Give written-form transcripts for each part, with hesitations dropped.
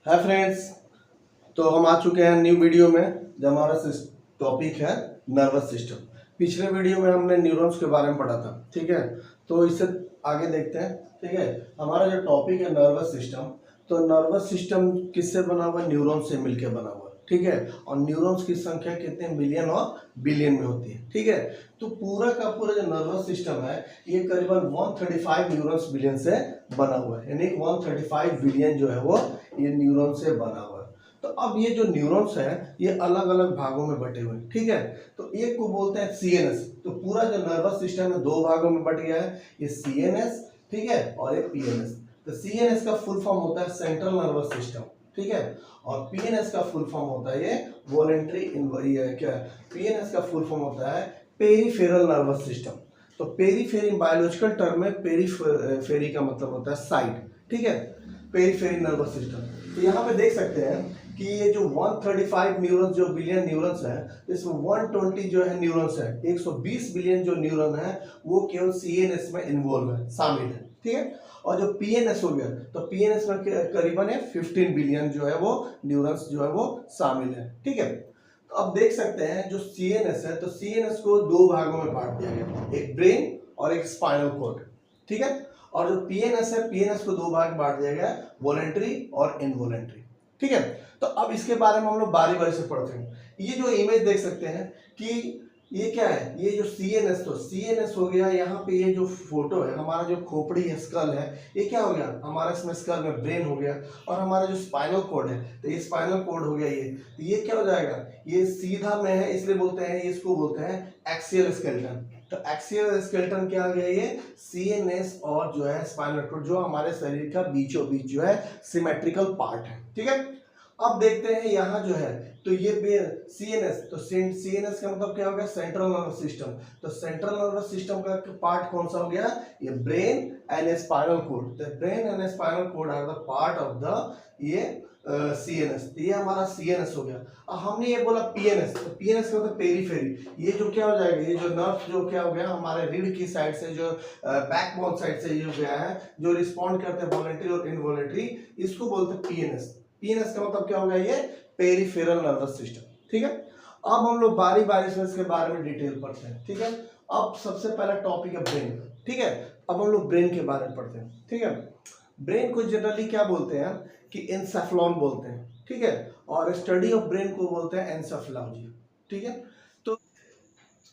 Hi friends. तो हम आ चुके हैं न्यू वीडियो में, जो हमारा टॉपिक है नर्वस सिस्टम। पिछले वीडियो में हमने न्यूरॉन्स के बारे में पढ़ा था, ठीक है। तो इससे आगे देखते हैं, ठीक है। हमारा जो टॉपिक है नर्वस सिस्टम, तो नर्वस सिस्टम किससे बना हुआ है? न्यूरॉन्स से मिलकर बना हुआ है, ठीक है। और न्यूरॉन्स की संख्या कितने मिलियन और बिलियन में होती है, ठीक है। तो पूरा का पूरा जो नर्वस सिस्टम है ये करीबन 135 न्यूरॉन्स बिलियन से बना हुआ है, यानी 135 बिलियन जो है वो ये न्यूरॉन से बना हुआ है। तो अब ये जो न्यूरॉन्स है ये अलग अलग भागों में बटे हुए हैं, ठीक है। तो एक को बोलते हैं सीएनएस। तो पूरा जो नर्वस सिस्टम है दो भागों में बट गया है, ये सीएनएस, ठीक है, और ये पीएनएस। तो सीएनएस का फुल फॉर्म होता है सेंट्रल नर्वस सिस्टम, ठीक है। और पीएनएस का फुल फॉर्म होता है ये वॉलेंट्री क्या, पीएनएस का फुल फॉर्म होता है पेरिफेरल नर्वस सिस्टम। तो पेरीफेरी बायोलॉजिकल टर्म में पेरीफेरी का मतलब होता है साइड, ठीक है, पेरीफेरी नर्वस सिस्टम। तो यहाँ पे देख सकते हैं कि ये जो 135 न्यूरॉन्स जो बिलियन न्यूरॉन्स है, इसमें 120 जो है न्यूरॉन्स है, 120 बिलियन जो न्यूरॉन है वो केवल सीएनएस में इन्वॉल्व है, शामिल है, ठीक है। और जो पीएनएस हो गया, तो पीएनएस में करीबन 15 बिलियन जो है वो न्यूरॉन्स जो है वो शामिल है, ठीक है। तो अब देख सकते हैं जो सीएनएस है, तो सीएनएस को दो भागों में बांट दिया गया, एक ब्रेन और एक स्पाइनल कॉर्ड, ठीक है। और जो पीएनएस है, पीएनएस को दो भाग बांट दिया गया, वॉलेंट्री और इनवॉलेंट्री, ठीक है। तो अब इसके बारे में हम लोग बारी बारी से पढ़ते हैं। ये जो इमेज देख सकते हैं कि ये क्या है, ये जो सीएनएस, तो सीएनएस हो गया। यहाँ पे ये जो फोटो है, हमारा जो खोपड़ी है, स्कल है, ये क्या हो गया हमारा, इसमें स्कल में ब्रेन हो गया। और हमारा जो स्पाइनल कॉर्ड है, तो ये स्पाइनल कॉर्ड हो गया। ये क्या हो जाएगा, ये सीधा में है, इसलिए बोलते हैं, इसको बोलते हैं एक्सियल स्केलेटन। तो एक्सियल स्केलेटन क्या आ गया, ये सीएनएस और जो है स्पाइनल कॉर्ड, जो हमारे शरीर का बीचों बीच जो है सिमेट्रिकल पार्ट है, ठीक है। अब देखते हैं यहाँ जो है, तो ये सीएनएस, तो सीएनएस का मतलब क्या हो गया, सेंट्रल नर्वस सिस्टम। तो सेंट्रल नर्वस सिस्टम का पार्ट कौन सा हो गया, ये brain and spinal cord. The brain and spinal cord are the part of the ये सीएनएस। ये हमारा सीएनएस हो गया। अब हमने ये बोला पीएनएस, तो पीएनएस का मतलब पेरीफेरी। ये जो क्या हो जाएगा, ये जो नर्व जो क्या हो गया हमारे रीढ़ की साइड से, जो बैकबोन साइड से ये गया है, जो रिस्पॉन्ड करते हैं वॉलेंट्री और इनवॉलेंट्री, इसको बोलते हैं पीएनएस। पीएनएस का मतलब क्या हो गया, ये पेरिफेरल नर्वस सिस्टम, ठीक है। अब हम लोग बारी बारी से इसके बारे में डिटेल पढ़ते हैं, ठीक है। अब सबसे पहला टॉपिक है ब्रेन, ठीक है। अब हम लोग ब्रेन के बारे में पढ़ते हैं, ठीक है। ब्रेन को जनरली क्या बोलते हैं कि एनसेफलॉन बोलते हैं, ठीक है। और स्टडी ऑफ ब्रेन को बोलते हैं एनसेफोलॉजी, ठीक है। तो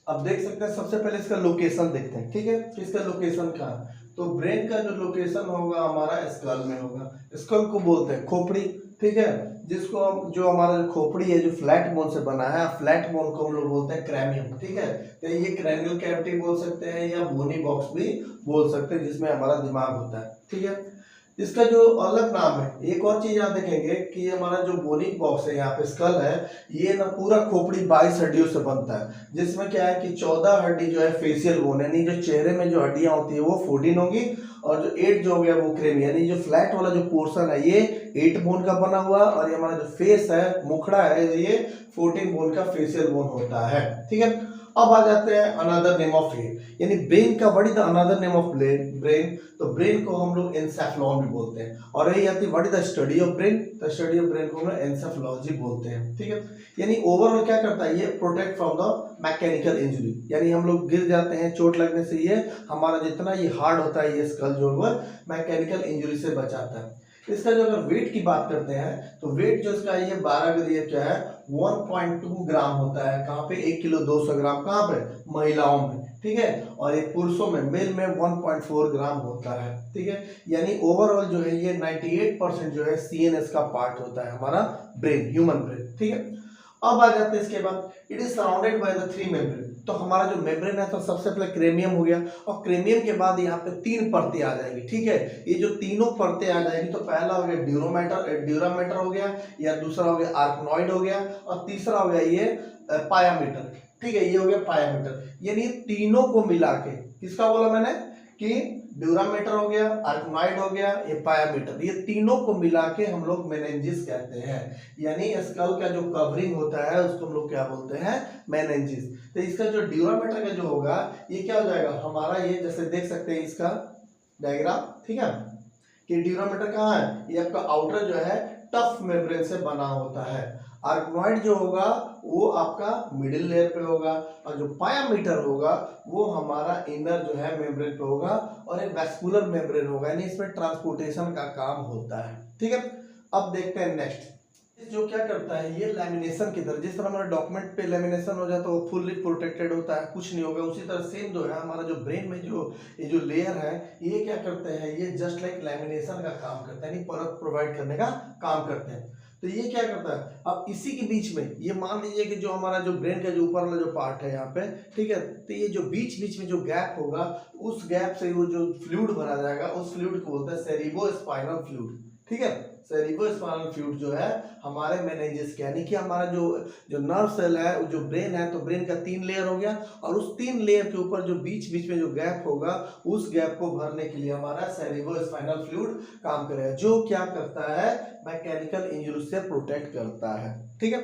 अब देख सकते हैं, सबसे पहले इसका लोकेशन देखते हैं, ठीक है, इसका लोकेशन कहाँ है। तो ब्रेन का जो लोकेशन होगा हमारा स्कल में होगा। स्कल को बोलते हैं खोपड़ी, ठीक है, जिसको हम जो हमारा जो खोपड़ी है जो फ्लैट बोन से बना है, फ्लैट बोन को हम लोग बोलते हैं क्रैनियम, ठीक है। तो ये क्रैनियल कैविटी बोल सकते हैं या बोनी बॉक्स भी बोल सकते हैं, जिसमें हमारा दिमाग होता है, ठीक है। इसका जो अलग नाम है, एक और चीज आप देखेंगे कि हमारा जो बोनी बॉक्स है, यहाँ पे स्कल है, ये ना पूरा खोपड़ी 22 हड्डियों से बनता है, जिसमें क्या है कि 14 हड्डी जो है फेशियल बोन, यानी जो चेहरे में जो हड्डियां होती है वो 14 होगी, और जो 8 जो हो गया वो क्रेम, यानी जो फ्लैट वाला जो पोर्शन है ये 8 बोन का बना हुआ, और ये हमारा जो फेस है, मुखड़ा है, ये 14 बोन का फेशियल बोन होता है, ठीक है। अब आ जाते हैं अनदर नेम ऑफ ब्रेन, यानी ब्रेन का what is the another name of brain. तो ब्रेन को हम लोग एनसेफलॉन भी बोलते हैं। और यही आती है what is the study of brain, तो स्टडी ऑफ ब्रेन को हम लोग एनसेफोलॉजी बोलते हैं, ठीक है। यानी ओवरऑल क्या करता है, ये protect from the mechanical injury, यानी हम लोग गिर जाते हैं, चोट लगने से ये हमारा जितना ये हार्ड होता है, ये स्कल जो है मैकेनिकल इंजरी से बचाता है। इसका जो अगर वेट की बात करते हैं, तो वेट जो इसका ये 12 ये क्या है 1.2 ग्राम होता है। कहाँ पे, 1 किलो 200 ग्राम, कहाँ पे, महिलाओं में, ठीक है। और ये पुरुषों में, मेल में 1.4 ग्राम होता है, ठीक है। यानी ओवरऑल जो है ये 98% जो है सीएनएस का पार्ट होता है हमारा ब्रेन, ह्यूमन ब्रेन, ठीक है। अब आ जाते हैं इसके बाद, it is surrounded by the 3 membrane. तो हमारा जो मेम्ब्रेन है, तो सबसे पहले क्रेनियम हो गया, और क्रेनियम के बाद यहाँ पे 3 परतें आ जाएंगी, ठीक है। ये जो तीनों परतें आ जाएंगी, तो पहला हो गया ड्यूरामेटर हो गया, या दूसरा हो गया आर्कनॉइड हो गया, और तीसरा हो गया ये पायामीटर, ठीक है, ये हो गया पायामीटर। यानी तीनों को मिला के, किसका बोला मैंने कि ड्यूरामीटर हो गया, आर्कनॉइड हो गया, ये पायामीटर, ये तीनों को मिला के हम लोग मेनिंजिस कहते हैं। यानी स्कल का जो कवरिंग होता है उसको हम लोग क्या बोलते हैं, मेनिंजिस। तो इसका जो ड्यूरामीटर का जो होगा, ये क्या हो जाएगा हमारा, ये जैसे देख सकते हैं इसका डायग्राम, ठीक है। कि ड्यूरामीटर कहाँ है, ये आपका आउटर जो है टफ मेम्ब्रेन से बना होता है। आर्गनॉइड जो होगा वो आपका मिडिल लेयर पे होगा, और जो पायामीटर होगा वो हमारा इनर जो है मेम्ब्रेन पे होगा, और एक वैस्कुलर मेम्ब्रेन होगा, यानी इसमें ट्रांसपोर्टेशन का काम होता है। ठीक है, अब देखते हैं नेक्स्ट जो क्या करता है, ये लैमिनेशन की तरह, जिस तरह हमारे डॉक्यूमेंट पे लैमिनेशन हो जाता है वो फुल्ली प्रोटेक्टेड होता है, कुछ नहीं होगा, उसी तरह सेम जो है हमारा जो ब्रेन में जो ये जो लेयर है ये क्या करते हैं, ये जस्ट लाइक लैमिनेशन का काम करते हैं, यानी परत प्रोवाइड करने का काम करते हैं। तो ये क्या करता है, अब इसी के बीच में ये मान लीजिए कि जो हमारा जो ब्रेन का जो ऊपर वाला जो पार्ट है यहाँ पे, ठीक है, तो ये जो बीच बीच में जो गैप होगा उस गैप से वो जो फ्लूइड भरा जाएगा उस फ्लूइड को बोलते हैं सेरिब्रोस्पाइनल फ्लूइड। ठीक है, सेरिब्रोस्पाइनल फ्लूइड जो है हमारे मेनिंजेस के, यानी कि हमारा जो नर्व सेल है, जो ब्रेन है, तो ब्रेन का 3 लेयर हो गया, और उस 3 लेयर के ऊपर जो बीच बीच में जो गैप होगा उस गैप को भरने के लिए हमारा सेरिब्रोस्पाइनल फ्लूइड काम करेगा, जो क्या करता है, मैकेनिकल इंजरी से प्रोटेक्ट करता है। ठीक है,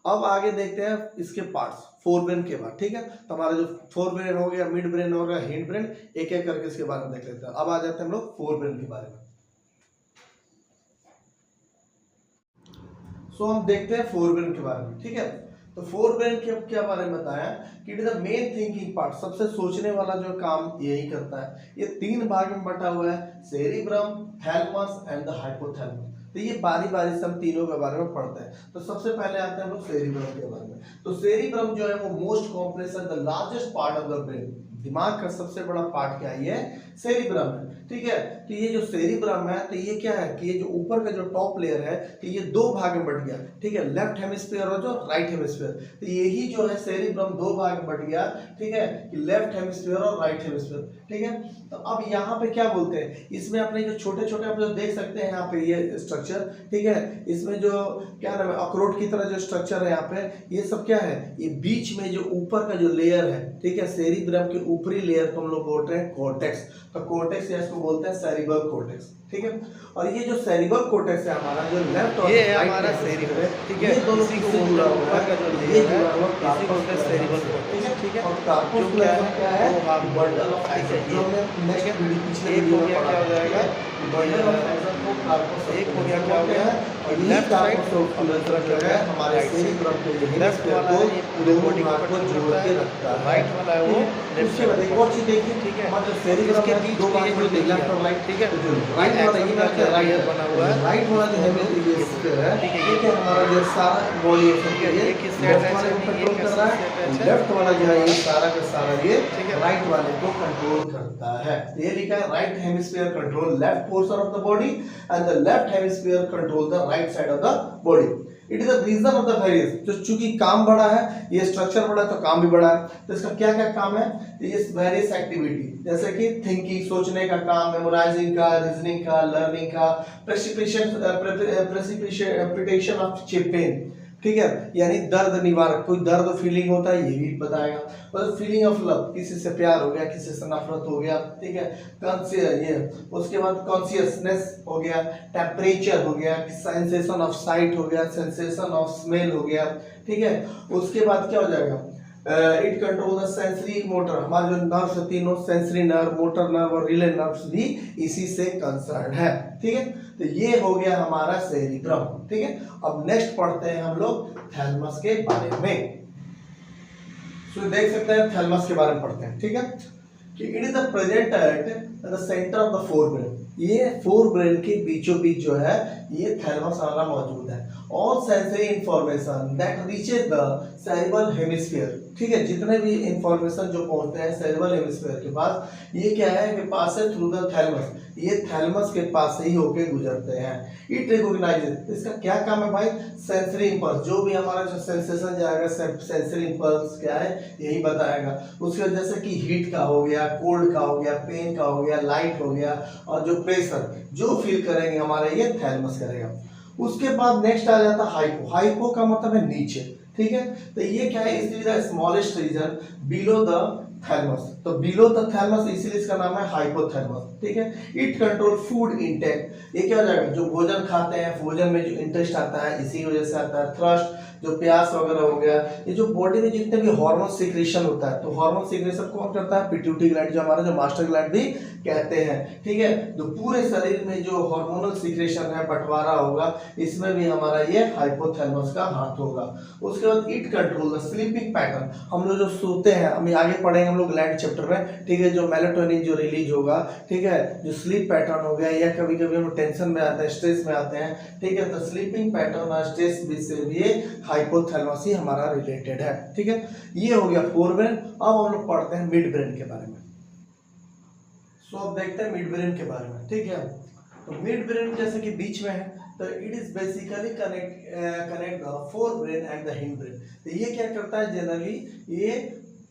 अब आगे देखते हैं इसके पार्ट्स फोर ब्रेन के बाद। ठीक है, तो हमारा जो फोर ब्रेन हो गया, मिड ब्रेन हो गया, हिंड ब्रेन, एक एक करके इसके बारे में देख लेते हैं। अब आ जाते हैं हम लोग फोर ब्रेन के बारे में। सो हम देखते हैं फोर ब्रेन के बारे में। ठीक है, तो फोर ब्रेन के क्या बारे में बताया कि it is the main thinking part, सबसे सोचने वाला जो काम यही करता है। ये 3 भाग में बटा हुआ है, cerebrum, thalamus and the hypothalamus. तो ये बारी बारी से हम तीनों के बारे में पढ़ते हैं। तो सबसे पहले आते हैं हम लोग सेरिब्रम के बारे में। तो सेरिब्रम जो है वो most complex and the largest part of the brain, दिमाग का सबसे बड़ा पार्ट क्या है, ये सेरिब्रम है। ठीक है, तो ये जो सेरिब्रम है तो ये क्या है कि ये जो ऊपर का जो टॉप लेयर है कि ये 2 भाग में बट गया। ठीक है, लेफ्ट हेमिस्फीयर और जो राइट हेमिस्फीयर, तो यही जो है सेरिब्रम 2 भाग में बट गया। ठीक है, कि लेफ्ट हेमिस्फीयर और राइट हेमिस्फीयर। ठीक है, तो अब यहाँ पे क्या बोलते हैं, इसमें अपने जो छोटे छोटे आप लोग देख सकते हैं यहाँ पे ये स्ट्रक्चर। ठीक है, इसमें जो क्या नाम है, अखरोट की तरह जो स्ट्रक्चर है यहाँ पे, ये सब क्या है, ये बीच में जो ऊपर का जो लेयर है, ठीक है, सेरिब्रम के ऊपरी लेयर को हम लोग बोलते हैं कॉर्टेक्स। तो कॉर्टेक्स या इसको बोलते हैं सेरिब्रल कॉर्टेक्स। ठीक है, और ये जो सेरिब्रल कॉर्टेक्स है हमारा, जो लेफ्ट और राइट हमारा सेरिब्रल है, ठीक है, ये दोनों को जुड़ा हुआ है, का जो लेयर है वो कार्पस है, सेरिब्रल कॉर्टेक्स। ठीक है, और कार्पस क्या है, बंडल ऑफ एक्सन, जो हमने नेक्स्ट वीडियो पिछले वीडियो में क्या हो जाएगा, बंडल ऑफ एक्सन को कार्पस, एक हो गया क्या हो गया, और लेफ्ट साइड जो है हमारे सेरिब्रम के लेफ्ट वाला है पूरे बॉडी को जोड़ के रखता है, राइट वाला है वो लेफ्ट से। एक और चीज देखिए, ठीक है, मतलब सेरिब्रम के बीच 2 भाग में लेफ्ट और राइट। ठीक है, जो राइट वाला ये का राइट बना हुआ है, राइट वाला जो है ये स्क्वायर है। ठीक है, हमारा जो सारा बॉडी है ये किस लेफ्ट वाले को कंट्रोल कर रहा है, लेफ्ट वाला जो है ये सारा का सारा ये राइट वाले को कंट्रोल करता है। ये लिखा है right hemisphere control left portion of the body and the left hemisphere control the right side of the body. It is the region of the various, तो चूंकि काम बड़ा है, ये स्ट्रक्चर बड़ा है तो काम भी बड़ा है, तो इसका क्या क्या काम है, ये वेरियस एक्टिविटी, जैसे कि थिंकिंग, सोचने का काम, मेमोराइजिंग का, रीजनिंग का, लर्निंग का, प्रेसिपिटेशन ऑफ पेन। ठीक है, यानी दर्द निवारक, कोई दर्द फीलिंग होता है ये भी बताएगा, और फीलिंग ऑफ लव, किसी से प्यार हो गया, किसी से नफरत हो गया। ठीक है, ये उसके बाद कॉन्शियसनेस हो गया, टेम्परेचर हो गया, सेंसेशन ऑफ साइट हो गया, सेंसेशन ऑफ स्मेल हो गया। ठीक है, उसके बाद क्या हो जाएगा, it control the sensory motor, हमारे जो नर्व्स है तीनों, सेंसरी नर्व, मोटर नर्व और रिले नर्व्स भी इसी से कंसर्न है। ठीक है, तो ये हो गया हमारा सेरिब्रम। ठीक है, अब नेक्स्ट पढ़ते हैं हम लोग थैलेमस के बारे में। तो देख सकते हैं थैलेमस के बारे में पढ़ते हैं। ठीक है, कि it is the present at the centre of the fore brain, ये फोर ब्रेन के बीचों बीच जो है ये थैलेमस हमारा मौजूद है। All sensory information that reaches the cerebral hemisphere, ठीक है, जितने भी इंफॉर्मेशन जो पहुंचते हैं सेरिब्रल हेमिस्फीयर के पास, ये क्या है कि पास है थ्रू द थैलेमस, ये थैलेमस के पास से ही होके गुजरते हैं। इट रिकॉग्नाइजेस, इसका क्या काम है भाई, सेंसरी इंपल्स, जो भी हमारा जो सेंसेशन जाएगा सेंसरी इंपल्स क्या है यही बताएगा। उसके जैसे कि हीट का हो गया, कोल्ड का हो गया, पेन का हो गया, लाइट हो गया, और जो प्रेशर जो फील करेंगे हमारे ये थैलेमस करेगा। उसके बाद नेक्स्ट आ जाता है हाइपो, हाइपो का मतलब है नीचे। ठीक है, तो ये क्या है, is the smallest region below the thalamus, तो बिलो द थैलमस इसीलिए इसका नाम है हाइपोथैलमस, ठीक है। इट कंट्रोल फूड इंटेक, ये क्या हो जाएगा, जो भोजन खाते हैं, भोजन में जो इंटरेस्ट आता है इसी वजह से आता है। थ्रस्ट, जो प्यास वगैरह हो गया, ये जो बॉडी में जितने भी हार्मोन सीक्रेशन होता है, तो हार्मोन सीक्रेशन कौन करता है, पिट्यूटरी ग्लैंड, जो हमारा जो मास्टर ग्लैंड भी कहते हैं, ठीक है। तो पूरे शरीर में जो हार्मोनल सीक्रेशन है, बंटवारा होगा, इसमें भी हमारा ये हाइपोथैलेमस का हाथ होगा। उसके बाद it control the sleeping pattern, हम लोग जो सोते हैं, हम आगे पढ़ेंगे हम लोग ग्लैंड चैप्टर में, ठीक है, जो मेलाटोनिन जो रिलीज होगा, ठीक है, जो स्लीप पैटर्न हो गया, या कभी कभी हम टेंशन में आते हैं, स्ट्रेस में आते हैं, ठीक है, तो स्लीपिंग पैटर्न और स्ट्रेस से भी हाइपोथैलेमस ही हमारा रिलेटेड है, ठीक है। ये हो गया फोर ब्रेन। अब हम लोग पढ़ते हैं मिड ब्रेन के बारे में। सो अब देखते हैं मिड ब्रेन के बारे में, ठीक है। तो मिड ब्रेन जैसे कि बीच में है, तो it is basically connect the fore brain and the hind brain. तो ये क्या करता है, जनरली ये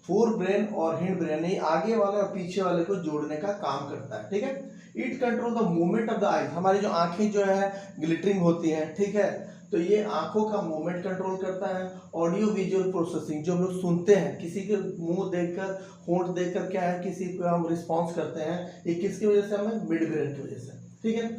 फोर ब्रेन और हिंड ब्रेन, ये आगे वाले और पीछे वाले को जोड़ने का काम करता है, ठीक है। It control the movement of the eyes, हमारी जो आंखें जो है ग्लिटरिंग होती हैं, ठीक है, तो ये आंखों का मूवमेंट कंट्रोल करता है। ऑडियो विजुअल प्रोसेसिंग, जो हम लोग सुनते हैं, किसी के मुंह देखकर, होंठ देखकर क्या है, किसी पे हम रिस्पॉन्स करते हैं, ये किसकी वजह से, हमें मिड ब्रेन की वजह से, ठीक है।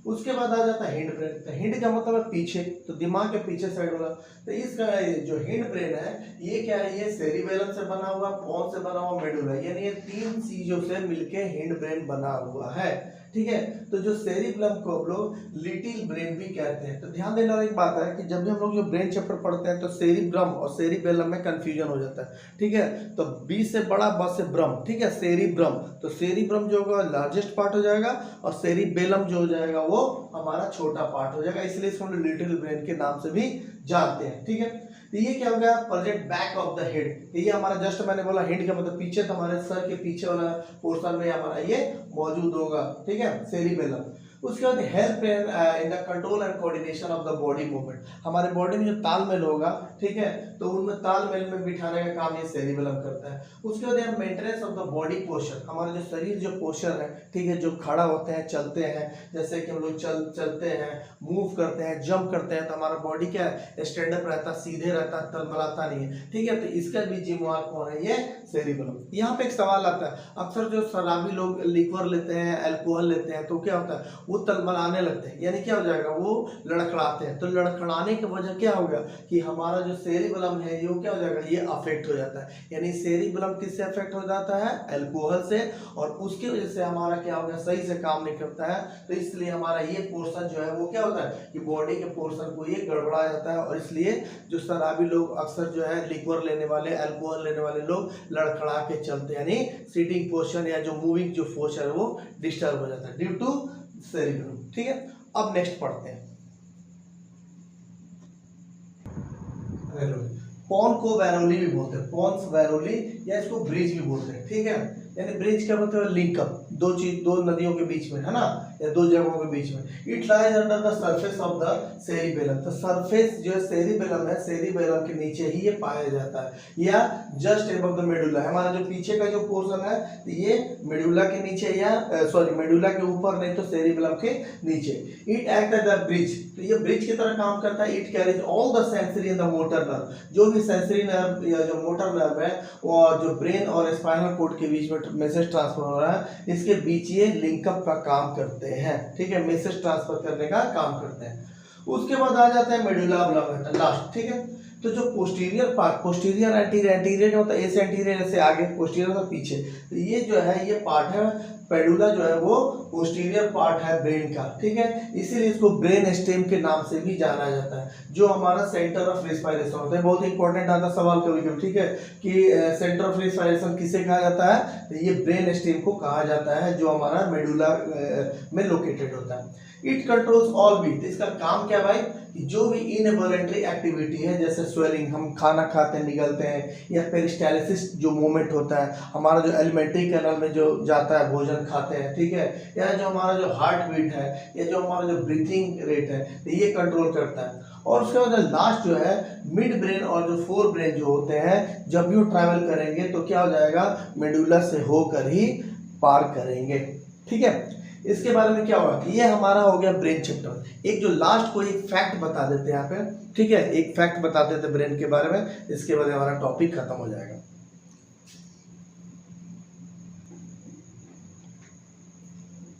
उसके बाद आ जाता है हिंड ब्रेन। तो हिंड का मतलब है पीछे, तो दिमाग के पीछे साइड वाला। तो इसका जो हिंड ब्रेन है, ये क्या है, ये सेरिबेलम से बना हुआ, पॉन्स से बना हुआ, मेडुला, यानी ये तीन चीजों से मिलके हिंड ब्रेन बना हुआ है, ठीक है। तो जो सेरिबेलम को हम लोग लिटिल ब्रेन भी कहते हैं। तो ध्यान देने वाली एक बात है कि जब भी हम लोग जो ब्रेन चैप्टर पढ़ते हैं, तो सेरिब्रम और सेरिबेलम में कंफ्यूजन हो जाता है, ठीक है। तो बी से बड़ा, ब से ब्रम, ठीक है, सेरिब्रम। तो सेरिब्रम जो होगा लार्जेस्ट पार्ट हो जाएगा, और सेरिबेलम जो हो जाएगा वो हमारा छोटा पार्ट हो जाएगा, इसलिए इसको हम लिटिल ब्रेन के नाम से भी जानते हैं, ठीक है। तो ये क्या हो गया, present back of the head, ये हमारा जस्ट मैंने बोला हेड का मतलब पीछे, तो हमारे सर के पीछे वाला पोर्शन में हमारा ये मौजूद होगा, ठीक है, सेरिबेलम। उसके बाद help in the control and coordination of the body movement, हमारे बॉडी में जो तालमेल होगा, ठीक है, तो उनमें तालमेल में बिठाने का काम ये सेरिबेलम करता है। उसके बाद maintenance of the body posture, हमारा जो शरीर जो पोस्चर है, ठीक है, जो खड़ा होते हैं, चलते हैं, जैसे कि हम लोग चलते हैं, मूव करते हैं, जंप करते हैं, तो हमारा बॉडी क्या है, स्टैंड अप रहता है, सीधे रहता है, तलमलाता नहीं है, ठीक है। तो इसका भी जिम्मेवार कौन है, ये सेरिबेलम। यहाँ पे एक सवाल आता है, अक्सर जो शराबी लोग लिक्वर लेते हैं, अल्कोहल लेते हैं, तो क्या होता है, वो तलमलाने लगते हैं, यानी क्या हो जाएगा, वो लड़खड़ाते हैं। तो लड़खड़ाने की वजह क्या होगा कि हमारा जो सेरिबेलम है ये क्या हो जाएगा, ये अफेक्ट हो जाता है। यानी सेरिबेलम किससे अफेक्ट हो जाता है, अल्कोहल से, और उसकी वजह से हमारा क्या होगा, सही से काम नहीं करता है। तो इसलिए हमारा ये पोर्शन जो है वो क्या होता है कि बॉडी के पोर्शन को ये गड़बड़ा जाता है, और इसलिए जो शराबी लोग अक्सर जो है लिक्वर लेने वाले, अल्कोहल लेने वाले लोग लड़खड़ा के चलते हैं, यानी सीटिंग पोर्शन या जो मूविंग जो पोर्शन है वो डिस्टर्ब हो जाता है ड्यू टू सेरिबेलम, ठीक है। अब नेक्स्ट पढ़ते हैं, पॉन को वैरोली भी बोलते हैं, पॉन्स वैरोली, या इसको ब्रिज भी बोलते हैं, ठीक है। यानी ब्रिज क्या मतलब है, लिंकअप, दो नदियों के बीच में, है ना, या दो जगहों के बीच में। It lies under the surface of the cerebellum, तो सरफेस जो है सेरिबेलम है, सेरिबेलम के नीचे ही ये पाया जाता है, या जस्ट एबव द मेडुला, हमारा जो पीछे का जो पोर्शन है, ये मेडुला के नीचे, या सॉरी मेडुला के ऊपर नहीं तो सेरिबेलम के नीचे। It act as the bridge, तो ये ब्रिज की तरह काम करता है। It carries all the sensory and the motor nerve, जो भी सेंसरी नर्व या जो मोटर नर्व है, और जो ब्रेन और स्पाइनल कोड के बीच में मैसेज ट्रांसफर हो रहा है, इसके बीच ये लिंकअप का काम करते हैं, ठीक है, मैसेज ट्रांसफर करने का काम करते हैं। उसके बाद आ जाता है मेडुला ऑब्लांगेटा लास्ट, ठीक है। तो जो posterior part, posterior anterior, anterior होता है ऐसे, एंटीरियर ऐसे आगे, पोस्टीरियर होता है पीछे, तो ये जो है ये पार्ट है, पेडुला जो है वो पोस्टीरियर पार्ट है ब्रेन का, ठीक है। इसीलिए इसको ब्रेन स्टेम के नाम से भी जाना जाता है, जो हमारा सेंटर ऑफ रिस्पायरेशन होता है। बहुत इंपॉर्टेंट आता है सवाल कभी कभी, ठीक है, कि सेंटर ऑफ रिस्पायरेशन किसे कहा जाता है, तो ये ब्रेन स्टेम को कहा जाता है, जो हमारा मेडुला में लोकेटेड होता है। इट कंट्रोल्स ऑल बीट, इसका काम क्या भाई, कि जो भी इनवॉलंटरी एक्टिविटी है, जैसे स्वेलिंग, हम खाना खाते हैं निगलते हैं, या पेरिस्टालिसिस जो मूवमेंट होता है, हमारा जो एलिमेंट्री कैनल में जो जाता है, भोजन खाते हैं, ठीक है, या जो हमारा जो हार्ट बीट है, या जो हमारा जो ब्रीथिंग रेट है, तो ये कंट्रोल करता है। और उसके बाद लास्ट जो है मिड ब्रेन और जो फोर ब्रेन जो होते हैं, जब भी वो ट्रैवल करेंगे तो क्या हो जाएगा, मेडुला से होकर ही पार करेंगे, ठीक है। इसके बारे में क्या होगा, ये हमारा हो गया ब्रेन चैप्टर। एक जो लास्ट को एक फैक्ट बता देते हैं यहाँ पे, ठीक है, एक फैक्ट बता देते हैं ब्रेन के बारे में, इसके बाद हमारा टॉपिक खत्म हो जाएगा।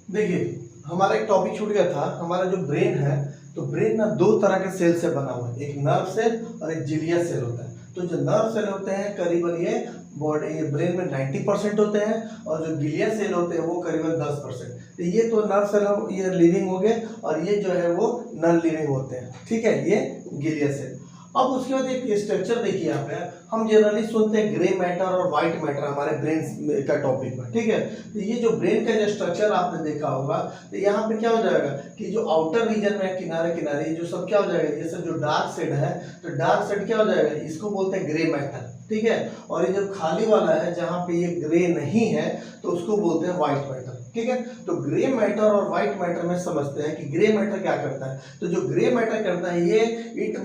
देखिए हमारा एक टॉपिक छूट गया था, हमारा जो ब्रेन है, तो ब्रेन ना दो तरह के सेल से बना हुआ है, एक नर्व सेल और एक जिलिया सेल होता है। तो जो नर्व सेल होते हैं करीबन ये बॉडी ब्रेन में 90% होते हैं, और जो गिलिया सेल होते हैं वो करीबन 10%। तो ये तो नर्व सेल ये लिविंग हो गए, और ये जो है वो नॉन लिविंग होते हैं, ठीक है, ये गिलिया सेल। अब उसके बाद एक स्ट्रक्चर देखिए यहाँ पे, हम जनरली सुनते हैं ग्रे मैटर और व्हाइट मैटर हमारे ब्रेन का टॉपिक में, ठीक है। तो ये जो ब्रेन का जो स्ट्रक्चर आपने देखा होगा, तो यहाँ पे क्या हो जाएगा कि जो आउटर रीजन में किनारे किनारे जो सब क्या हो जाएगा, ये सब जो डार्क शेड है, तो डार्क शेड क्या हो जाएगा, इसको बोलते हैं ग्रे मैटर, ठीक है। और ये जो खाली वाला है जहाँ पे ये ग्रे नहीं है, तो उसको बोलते हैं व्हाइट मैटर, ठीक है। तो ग्रे मैटर और व्हाइट मैटर में समझते हैं कि ग्रे मैटर क्या करता है। तो जो ग्रे मैटर करता है ये it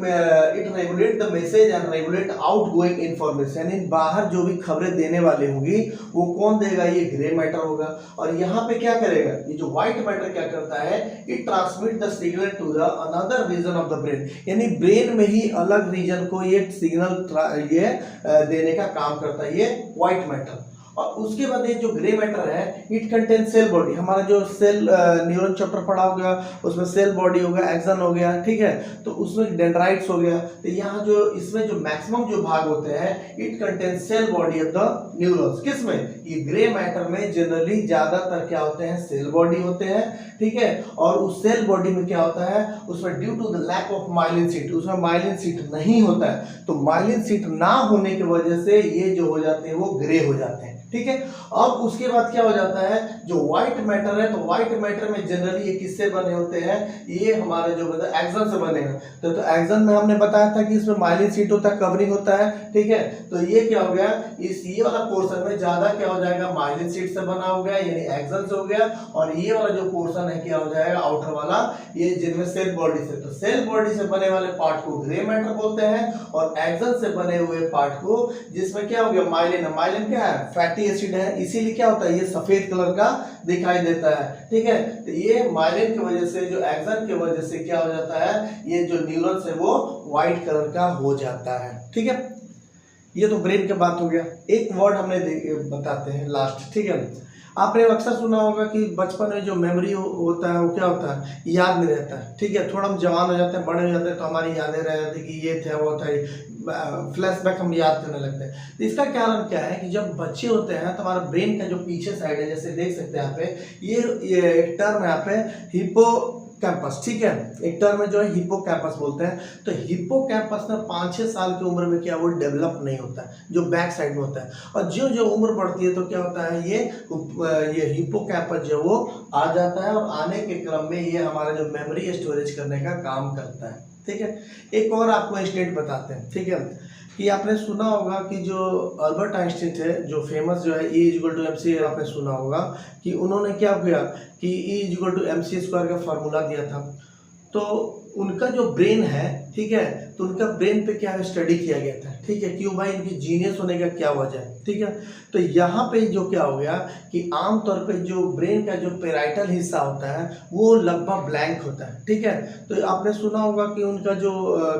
regulate the message and regulate outgoing information, यानी बाहर जो भी खबरें देने वाले होंगी वो कौन देगा, ये ग्रे मैटर होगा। और यहाँ पे क्या करेगा, ये जो व्हाइट मैटर क्या करता है, it transmit the signal to the another region of the brain, यानी ब्रेन में ही अलग रीजन को ये सिग्नल ये देने का काम करता है, ये व्हाइट मैटर। और उसके बाद ये जो ग्रे मैटर है, इट कंटेन सेल बॉडी, हमारा जो सेल न्यूरॉन चैप्टर पढ़ा होगा उसमें सेल बॉडी होगा, एक्सन हो गया, ठीक है। तो उसमें डेंड्राइट्स हो गया। तो यहाँ जो इसमें जो मैक्सिमम जो भाग होते हैं, it contain cell body of the neurons. किसमें, ये ग्रे मैटर में जनरली ज्यादातर क्या होते हैं, सेल बॉडी होते हैं, ठीक है। और उस सेल बॉडी में क्या होता है, उसमें due to the lack of myelin sheath, उसमें माइलिन शीट नहीं होता है, तो माइलिन शीट ना होने की वजह से ये जो हो जाते हैं वो ग्रे हो जाते हैं, ठीक है। अब उसके बाद क्या हो जाता है, जो व्हाइट मैटर है, तो व्हाइट मैटर में जनरली ये किससे बने होते हैं, ये हमारे जो मतलब एक्सन से बने हैं। तो एक्सन में हमने बताया था कि इसमें माइलिन शीट होता है, कवरिंग होता है, ठीक है। तो ये क्या हो गया, इस ये वाला पोर्शन में ज्यादा क्या हो जाएगा, माइलिन शीट से बना हो गया, यानी एक्सन से हो गया। और ये वाला जो पोर्शन है क्या हो जाएगा, आउटर वाला, ये जिनमें सेल बॉडी से, तो सेल बॉडी से बने वाले पार्ट को ग्रे मैटर बोलते हैं, और एक्सन से बने हुए पार्ट को, जिसमें क्या हो गया, माइलिन है। माइलिन क्या है, फैटी एसिड है, इसीलिए क्या होता है, ये सफेद कलर का दिखाई देता है, ठीक है। तो ये माइलिन की वजह से, जो एक्सन की वजह से क्या हो जाता है, ये जो न्यूरॉन्स है वो व्हाइट कलर का हो जाता है, ठीक है। ये तो ब्रेन की बात हो गया। एक वर्ड हमने बताते हैं लास्ट, ठीक है। आपने अक्सर सुना होगा कि बचपन में जो मेमोरी होता है वो क्या होता है, याद नहीं रहता है, ठीक है। थोड़ा हम जवान हो जाते हैं, बड़े हो जाते हैं, तो हमारी यादें रह जाती है कि ये था वो था, फ्लैशबैक हम याद करने लगते हैं। तो इसका कारण क्या है कि जब बच्चे होते हैं तो हमारा ब्रेन का जो पीछे साइड है, जैसे देख सकते हैं यहाँ पे, ये एक टर्म है यहाँ पे, हिप्पो कैंपस, ठीक है। एक टर्म में जो है हिप्पो कैंपस बोलते हैं। तो हिप्पो कैंपस में 5-6 साल की उम्र में क्या वो डेवलप नहीं होता है, जो बैक साइड में होता है। और जो जो उम्र बढ़ती है तो क्या होता है, ये हिप्पो कैंपस जो वो आ जाता है, और आने के क्रम में ये हमारा जो मेमोरी स्टोरेज करने का काम करता है, ठीक है। एक और आपको इंस्टेंट बताते हैं, ठीक है, कि आपने सुना होगा कि जो अल्बर्ट आइंस्टीन थे, जो फेमस जो है E=mc, आपने सुना होगा कि उन्होंने क्या किया कि E=mc² का फार्मूला दिया था। तो उनका जो ब्रेन है, ठीक है, तो उनका ब्रेन पे क्या स्टडी किया गया था, ठीक है, क्यों भाई इनकी जीनियस होने का क्या वजह है, ठीक है। तो यहाँ पे जो क्या हो गया कि आमतौर पे जो ब्रेन का जो पेराइटल हिस्सा होता है वो लगभग ब्लैंक होता है, ठीक है। तो आपने सुना होगा कि उनका जो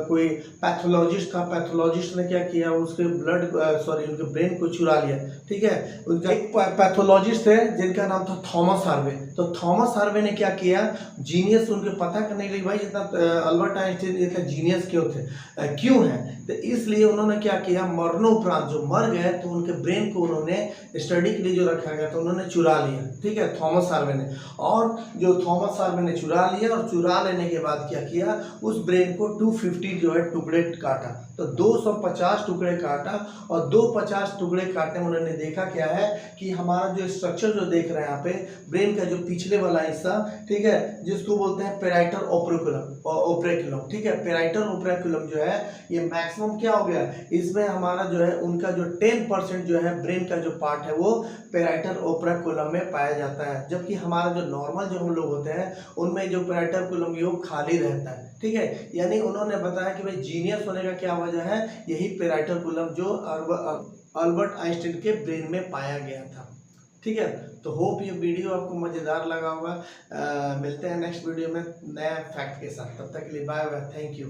कोई पैथोलॉजिस्ट था, पैथोलॉजिस्ट ने क्या किया, उसके उनके ब्रेन को चुरा लिया, ठीक है। उनका एक पैथोलॉजिस्ट थे जिनका नाम था थॉमस हार्वे। तो थॉमस हार्वे ने क्या किया, जीनियस उनके पता करने के लिए, भाई इतना अल्बर्ट आइंस्टीन इतना जीनियस क्यों है, तो इसलिए उन्होंने क्या किया, मरणोपरांत जो मर गए तो उनके ब्रेन को उन्होंने स्टडी के लिए जो रखा गया तो उन्होंने चुरा लिया, ठीक है, थॉमस हार्वे ने। और जो थॉमस हार्वे ने चुरा लिया, और चुरा लेने के बाद क्या किया, उस ब्रेन को 250 जो है टुकड़े काटा, तो 250 टुकड़े काटा। और 250 टुकड़े काटने में उन्होंने देखा क्या है कि हमारा जो स्ट्रक्चर जो देख रहे हैं यहाँ पे, ब्रेन का जो पिछले वाला हिस्सा, ठीक है, जिसको बोलते हैं पेराइटल ओपेकुलम, ठीक है। पेराइटल ओपेकुलम जो है ये मैक्सिमम क्या हो गया, इसमें हमारा जो है उनका जो 10% जो है ब्रेन का जो पार्ट है वो पेराइटल ओपेकुलम में पाया जाता है, जबकि हमारा जो नॉर्मल जो हम लोग होते हैं उनमें जो पेराइटल ओपेकुलम ये खाली रहता है, ठीक है। यानी उन्होंने बताया कि भाई जीनियस होने का क्या वजह है, यही पेराइटल ओपेकुलम जो अल्बर्ट आइंस्टीन के ब्रेन में पाया गया था, ठीक है। तो होप ये वीडियो आपको मज़ेदार लगा होगा। मिलते हैं नेक्स्ट वीडियो में नया फैक्ट के साथ, तब तक के लिए बाय बाय, थैंक यू।